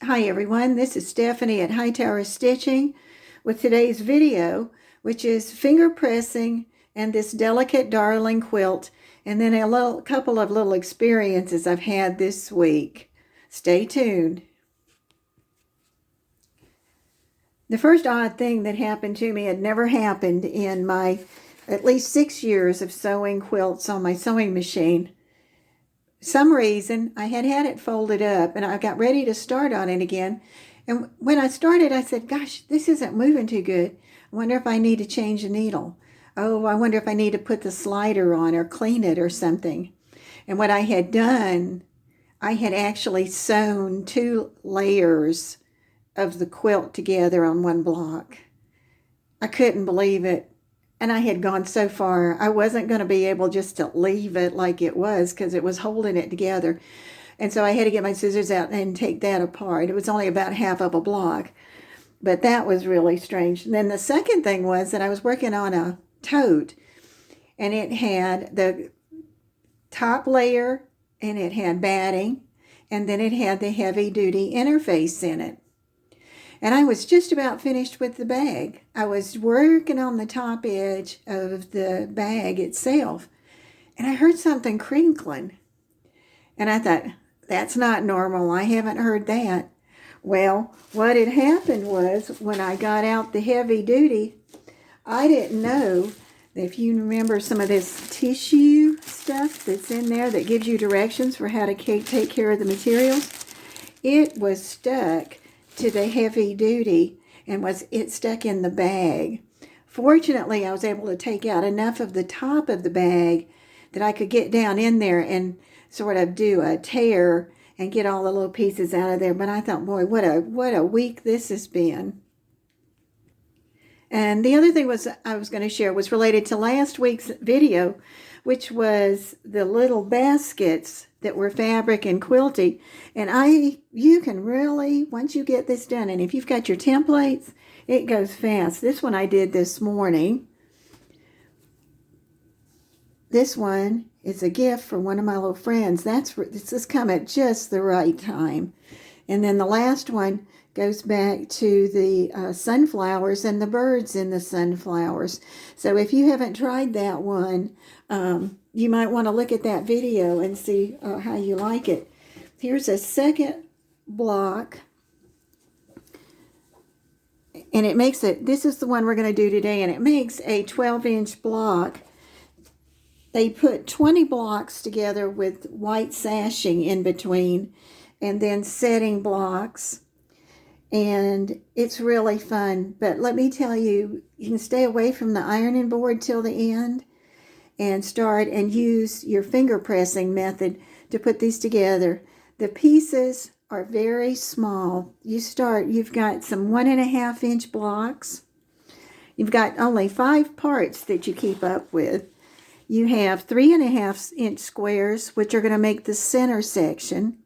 Hi everyone, this is Stephanie at Hightower Stitching with today's video, which is finger pressing and this delicate darling quilt, and then a couple of little experiences I've had this week. Stay tuned. The first odd thing that happened to me had never happened in my at least 6 years of sewing quilts on my sewing machine. Some reason I had it folded up and I got ready to start on it again, and when I started I said, gosh, this isn't moving too good. I wonder if I need to change the needle. Oh, I wonder if I need to put the slider on or clean it or something. And what I had done, I had actually sewn 2 layers of the quilt together on one block. I couldn't believe it. And I had gone so far, I wasn't going to be able just to leave it like it was because it was holding it together. And so I had to get my scissors out and take that apart. It was only about half of a block, but that was really strange. And then the second thing was that I was working on a tote, and it had the top layer and it had batting, and then it had the heavy-duty interface in it. And I was just about finished with the bag. I was working on the top edge of the bag itself, and I heard something crinkling. And I thought, that's not normal. I haven't heard that. Well, what had happened was when I got out the heavy duty, I didn't know that if you remember some of this tissue stuff that's in there that gives you directions for how to take care of the materials, it was stuck to the heavy duty and it stuck in the bag. Fortunately, I was able to take out enough of the top of the bag that I could get down in there and sort of do a tear and get all the little pieces out of there. But I thought, boy, what a week this has been. And the other thing I was going to share was related to last week's video, which was the little baskets that were fabric and quilty. And you can really, once you get this done, and if you've got your templates, it goes fast. This one I did this morning. This one is a gift for one of my little friends. This has come at just the right time. And then the last one goes back to the sunflowers and the birds in the sunflowers. So if you haven't tried that one, you might want to look at that video and see how you like it. Here's a second block, and it makes it, this is the one we're going to do today, and it makes a 12-inch block. They put 20 blocks together with white sashing in between, and then setting blocks. And it's really fun. But let me tell you, you can stay away from the ironing board till the end and start and use your finger pressing method to put these together. The pieces are very small. You've got some 1.5-inch blocks. You've got only 5 parts that you keep up with. You have 3.5-inch squares, which are going to make the center section.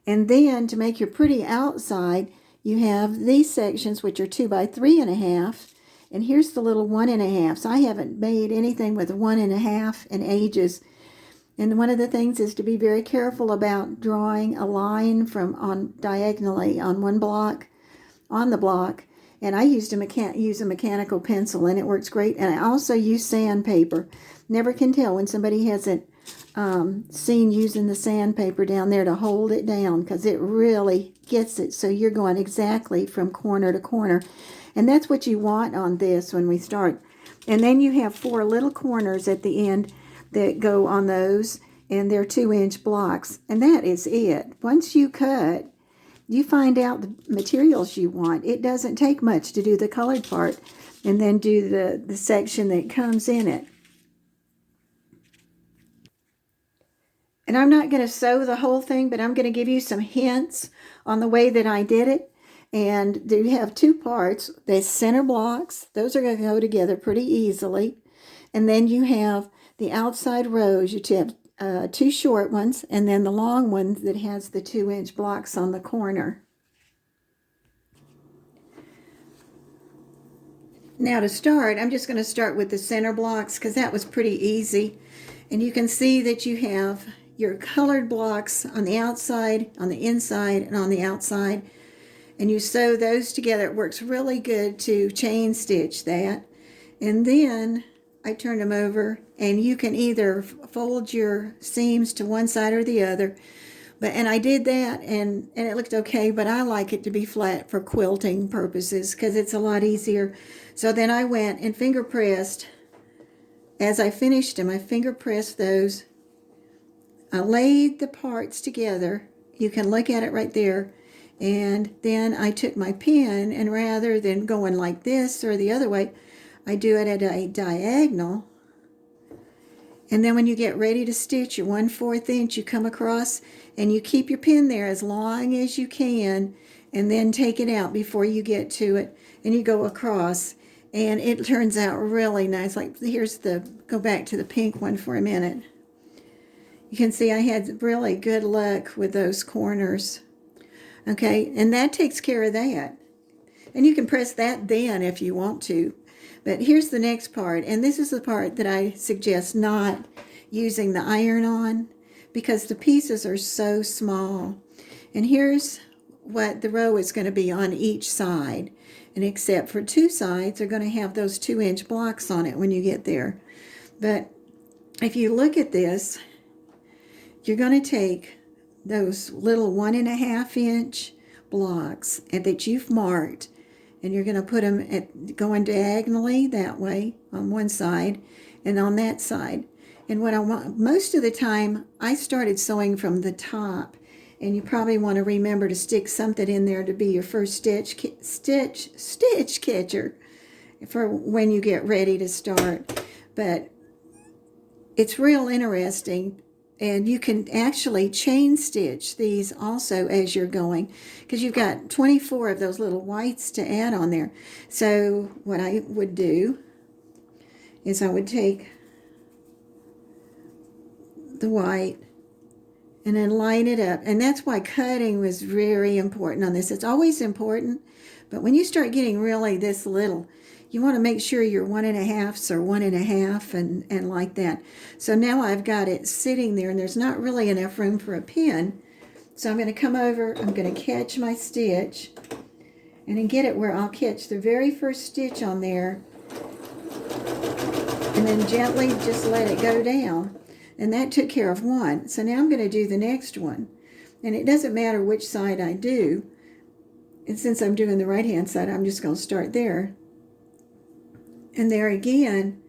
And then to make your pretty outside, you have these sections, which are 2 by 3.5, and here's the little 1.5. So I haven't made anything with 1.5 in ages. And one of the things is to be very careful about drawing a line diagonally on one block, on the block. And I use a mechanical pencil, and it works great. And I also use sandpaper. Never can tell when somebody hasn't seen using the sandpaper down there to hold it down, because it really gets it so you're going exactly from corner to corner. And that's what you want on this when we start. And then you have 4 little corners at the end that go on those, and they're 2-inch blocks. And that is it. Once you cut, you find out the materials you want. It doesn't take much to do the colored part and then do the section that comes in it. And I'm not going to sew the whole thing, but I'm going to give you some hints on the way that I did it. And you have 2 parts. The center blocks, those are going to go together pretty easily. And then you have the outside rows. You have 2 short ones, and then the long one that has the 2-inch blocks on the corner. Now to start, I'm just going to start with the center blocks because that was pretty easy. And you can see that you have your colored blocks on the outside, on the inside, and on the outside, and you sew those together. It works really good to chain stitch that. And then I turn them over, and you can either fold your seams to one side or the other. And I did that, and it looked okay, but I like it to be flat for quilting purposes because it's a lot easier. So then I went and finger pressed. As I finished them, I finger pressed those. I laid the parts together. You can look at it right there. And then I took my pen, and rather than going like this or the other way, I do it at a diagonal. And then when you get ready to stitch your 1/4 inch, you come across and you keep your pin there as long as you can, and then take it out before you get to it, and you go across, and it turns out really nice. Like here's go back to the pink one for a minute. You can see I had really good luck with those corners. Okay, and that takes care of that. And you can press that then if you want to. But here's the next part, and this is the part that I suggest not using the iron on because the pieces are so small. And here's what the row is going to be on each side. And except for two sides are going to have those 2-inch blocks on it when you get there. But if you look at this, you're going to take those little 1.5 inch blocks that you've marked, and you're going to put them going diagonally that way on one side and on that side. And what I want, most of the time, I started sewing from the top, and you probably want to remember to stick something in there to be your first stitch catcher for when you get ready to start. But it's real interesting. And you can actually chain stitch these also as you're going, because you've got 24 of those little whites to add on there. So what I would do is I would take the white and then line it up. And that's why cutting was very important on this. It's always important, but when you start getting really this little, you want to make sure your 1.5s are 1.5 and like that. So now I've got it sitting there, and there's not really enough room for a pin. So I'm going to come over, I'm going to catch my stitch, and then get it where I'll catch the very first stitch on there, and then gently just let it go down. And that took care of one. So now I'm going to do the next one. And it doesn't matter which side I do. And since I'm doing the right-hand side, I'm just going to start there. And there again,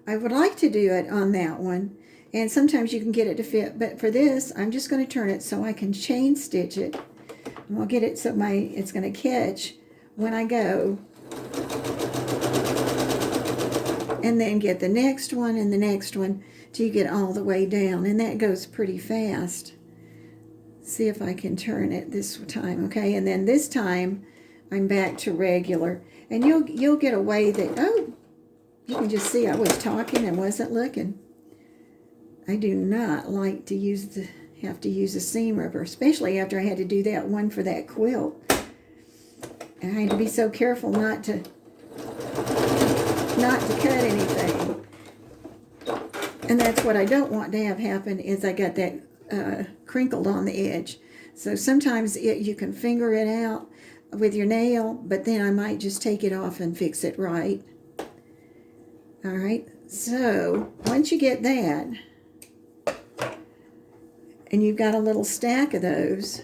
I would like to do it on that one. And sometimes you can get it to fit. But for this, I'm just going to turn it so I can chain stitch it. And I'll get it so it's going to catch when I go. And then get the next one and the next one till you get all the way down. And that goes pretty fast. See if I can turn it this time, okay? And then this time, I'm back to regular. And you'll get a way that, oh, you can just see I was talking and wasn't looking. I do not like to have to use a seam ripper, especially after I had to do that one for that quilt. And I had to be so careful not to cut anything. And that's what I don't want to have happen is I got that crinkled on the edge. So sometimes you can finger it out with your nail, but then I might just take it off and fix it right. All right, so once you get that, and you've got a little stack of those,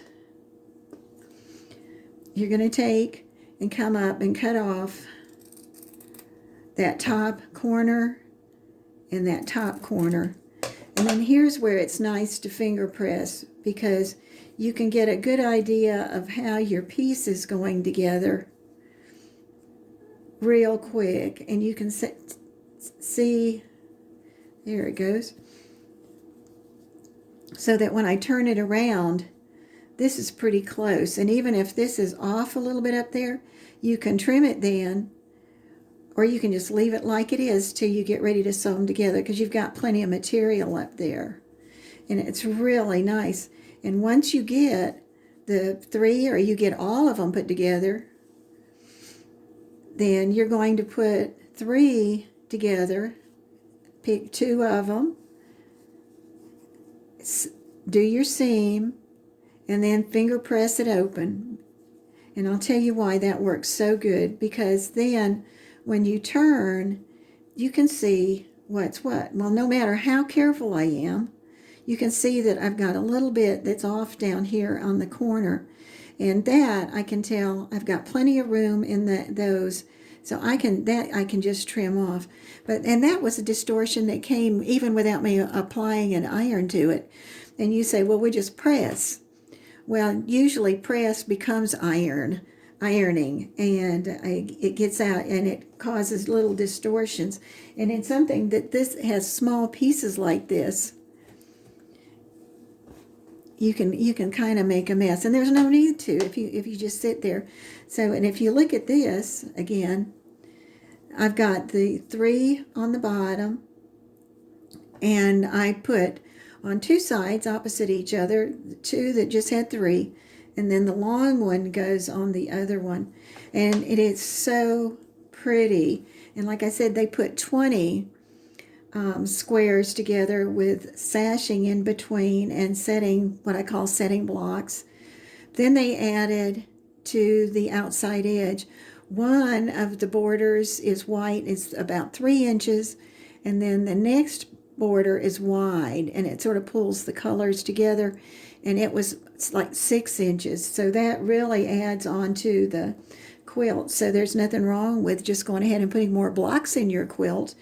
you're going to take and come up and cut off that top corner and that top corner. And then here's where it's nice to finger press, because you can get a good idea of how your piece is going together real quick. And you can see, there it goes. So that when I turn it around, this is pretty close. And even if this is off a little bit up there, you can trim it then, or you can just leave it like it is till you get ready to sew them together, because you've got plenty of material up there. And it's really nice. And once you get the 3, or you get all of them put together, then you're going to put 3 together, pick 2 of them, do your seam, and then finger press it open. And I'll tell you why that works so good, because then when you turn, you can see what's what. Well, no matter how careful I am, you can see that I've got a little bit that's off down here on the corner. And that I can tell I've got plenty of room in those. So I can just trim off. And that was a distortion that came even without me applying an iron to it. And you say, well, we just press. Well, usually press becomes ironing, and it gets out and it causes little distortions. And in something that this has small pieces like this, you can kind of make a mess, and there's no need to if you just sit there. So, and if you look at this again, I've got the 3 on the bottom, and I put on 2 sides opposite each other, 2 that just had 3, and then the long one goes on the other one. And it is so pretty. And like I said, they put 20 squares together with sashing in between and setting, what I call setting blocks. Then they added to the outside edge. One of the borders is white, it's about 3 inches, and then the next border is wide, and it sort of pulls the colors together, and it's like 6 inches. So that really adds on to the quilt. So there's nothing wrong with just going ahead and putting more blocks in your quilt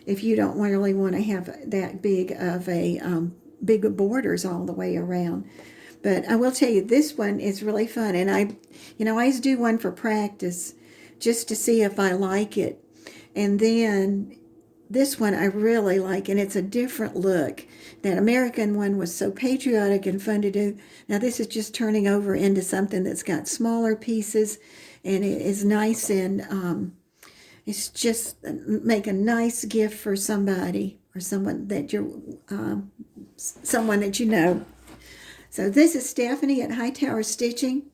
if you don't really want to have that big of a big borders all the way around. But I will tell you, this one is really fun, and I always do one for practice just to see if I like it. And then this one I really like, and it's a different look. That American one was so patriotic and fun to do. Now this is just turning over into something that's got smaller pieces, and it is nice, and it's just make a nice gift for somebody or someone that you know. So this is Stephanie at Hightower Stitching.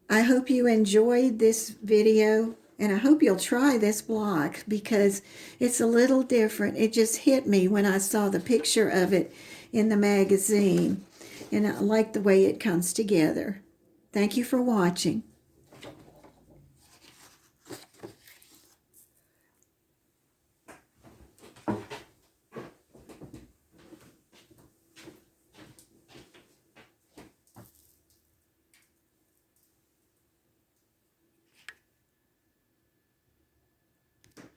I hope you enjoyed this video, and I hope you'll try this block because it's a little different. It just hit me when I saw the picture of it in the magazine, and I like the way it comes together. Thank you for watching.